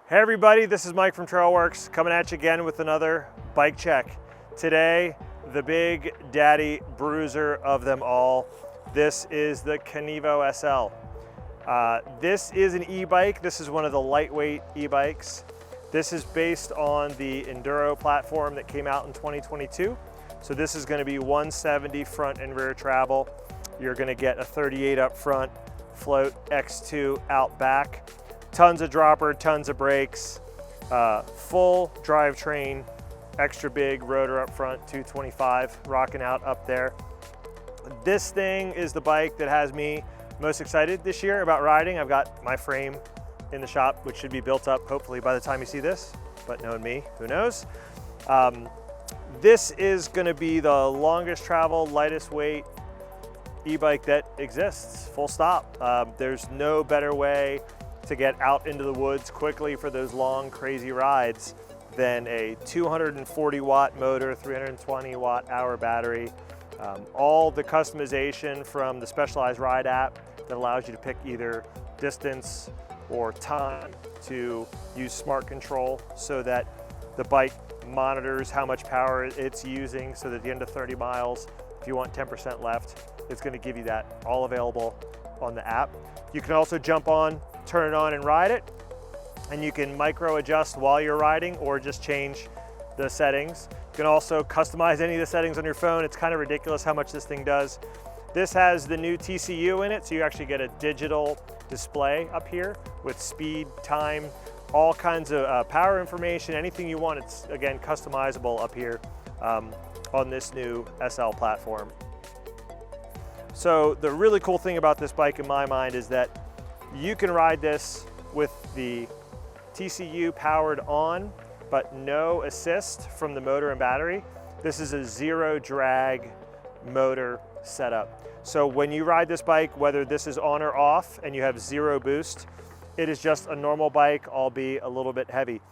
Hey everybody, this is Mike from Trailworks coming at you again with another bike check. Today, the big Daddy Bruiser of them all. This is the Kenevo SL. This is an e-bike. This is one of the lightweight e-bikes. This is based on the Enduro platform that came out in 2022. So this is going to be 170 front and rear travel. You're going to get a 38 up front, float X2 out back. Tons of dropper, tons of brakes, full drivetrain, extra big rotor up front, 225 rocking out up there. This thing is the bike that has me most excited this year about riding. I've got my frame in the shop, which should be built up hopefully by the time you see this, but knowing me, who knows? This is gonna be the longest travel, lightest weight e-bike that exists, full stop. There's no better way to get out into the woods quickly for those long, crazy rides than a 240 watt motor, 320 watt hour battery. All the customization from the Specialized Ride app that allows you to pick either distance or time to use smart control so that the bike monitors how much power it's using, so that at the end of 30 miles, if you want 10% left, it's going to give you that, all available on the app. You can also jump on, turn it on and ride it, and you can micro adjust while you're riding or just change the settings. You can also customize any of the settings on your phone. It's kind of ridiculous how much this thing does. This has the new TCU in it, so you actually get a digital display up here with speed, time, all kinds of power information, anything you want. It's, again, customizable up here on this new SL platform. So the really cool thing about this bike in my mind is that you can ride this with the TCU powered on, but no assist from the motor and battery. This is a zero drag motor setup. So when you ride this bike, whether this is on or off and you have zero boost, it is just a normal bike, albeit a little bit heavy.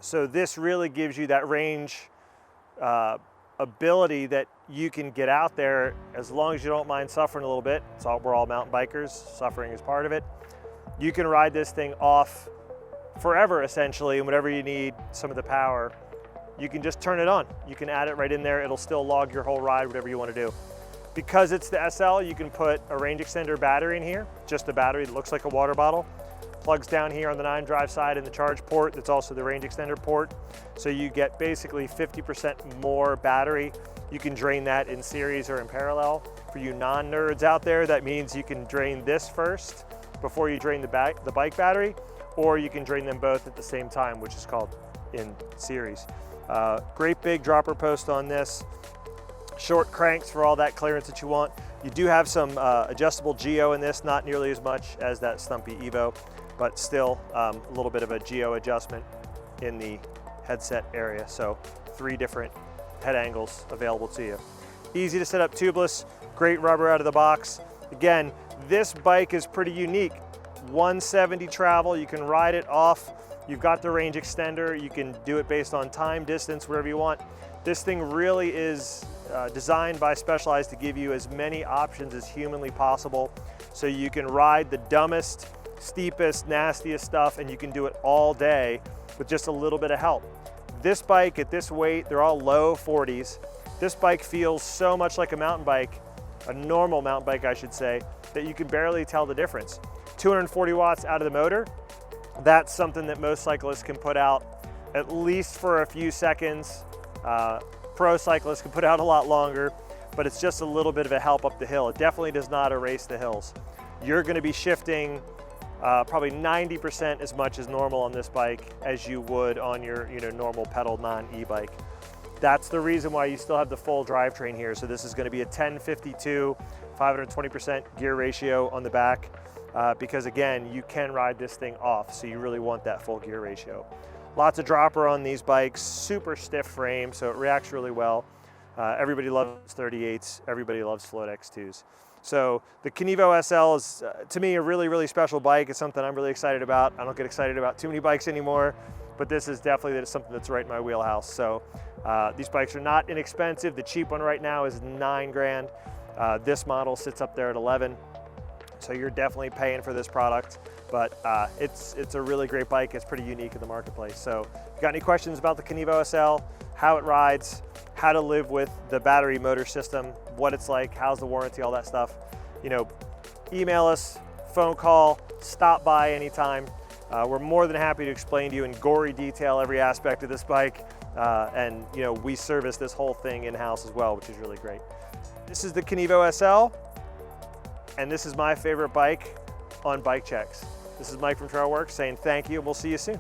So this really gives you that range ability that you can get out there as long as you don't mind suffering a little bit. We're all mountain bikers, suffering is part of it. You can ride this thing off forever essentially, and whenever you need some of the power, you can just turn it on. You can add it right in there. It'll still log your whole ride, whatever you want to do. Because it's the SL, you can put a range extender battery in here, just a battery that looks like a water bottle. Plugs down here on the 9 drive side in the charge port. That's also the range extender port. So you get basically 50% more battery. You can drain that in series or in parallel. For you non-nerds out there, that means you can drain this first before you drain the bike battery, or you can drain them both at the same time, which is called in series. Great big dropper post on this. Short cranks for all that clearance that you want. You do have some adjustable geo in this, not nearly as much as that Stumpy Evo, but still a little bit of a geo adjustment in the headset area. So 3 different head angles available to you. Easy to set up tubeless, great rubber out of the box. Again, this bike is pretty unique. 170 travel, you can ride it off. You've got the range extender. You can do it based on time, distance, wherever you want. This thing really is designed by Specialized to give you as many options as humanly possible. So you can ride the dumbest, steepest, nastiest stuff, and you can do it all day with just a little bit of help. This bike at this weight, they're all low 40s. This bike feels so much like a mountain bike, a normal mountain bike I should say, that you can barely tell the difference. 240 watts out of the motor, that's something that most cyclists can put out at least for a few seconds. Pro cyclists can put out a lot longer, but it's just a little bit of a help up the hill. It definitely does not erase the hills. You're gonna be shifting probably 90% as much as normal on this bike as you would on your normal pedal non-e-bike. That's the reason why you still have the full drivetrain here. So this is gonna be a 1052, 520% gear ratio on the back, because again, you can ride this thing off, so you really want that full gear ratio. Lots of dropper on these bikes, super stiff frame, so it reacts really well. Everybody loves 38s, everybody loves float X2s. So the Kenevo SL is, to me, a really, really special bike. It's something I'm really excited about. I don't get excited about too many bikes anymore, but this is definitely something that's right in my wheelhouse. So these bikes are not inexpensive. The cheap one right now is $9 grand. This model sits up there at 11. So you're definitely paying for this product. But it's a really great bike. It's pretty unique in the marketplace. So if you got any questions about the Kenevo SL, how it rides, how to live with the battery motor system, what it's like, how's the warranty, all that stuff, you know, email us, phone call, stop by anytime. We're more than happy to explain to you in gory detail every aspect of this bike. And you know, we service this whole thing in-house as well, which is really great. This is the Kenevo SL, and this is my favorite bike on Bike Checks. This is Mike from Trailworks saying thank you, and we'll see you soon.